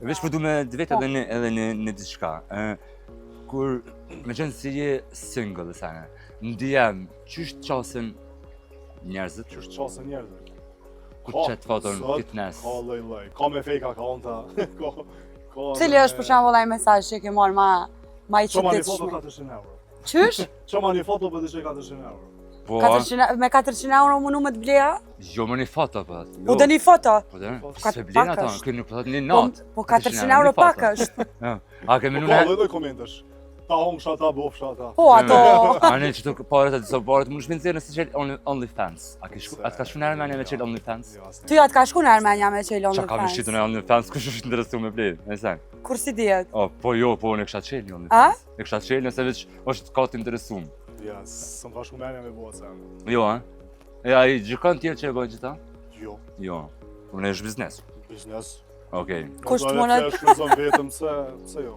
Veç për du me dvet edhe në diçka. Kur me qenë si je single dhe sene, në DM, qysh qasin njerëzit? Qysh qasin njerëzit? Kur qëtë foton fitness? Ka lloj, ka me fake account-a, Cili është për shembull ai mesazh që ke marrë ma i Çoma një foto çuditshëm? 400 euro. Qysh? Çoma një foto për të 400 euro. Po, Me 400 euro mundu me të bleja? jo më një foto, po. U dë një foto? Po dhe, Ka se blen pak ato, është. kënë nuk po thot një natë. Po 400 euro pak është. A ke menu Ka në... lloj komentesh. Ta hongsha ata, bofsha ata. Po ato... Anë që të paret e disa paret, më shpinë nëse qelë OnlyFans. A ka shku në Armenia me qelë OnlyFans? Ty atë ka shku në Armenia me qelë Qa ka më OnlyFans? shqitu në OnlyFans, kush është interesu me blejnë, e sen? Kur si dihet? O, po jo, po në kësha qelë një OnlyFans. E kësha qelë nëse veç është ka të interesum. Ja, s'm ka shku menja me bua sen. Jo, a? E a i gjykon tjerë që e bojnë gjitha? Jo, Jo, po në është biznes. biznes. Okej. Kush të monet? Shfryzon vetëm se jo.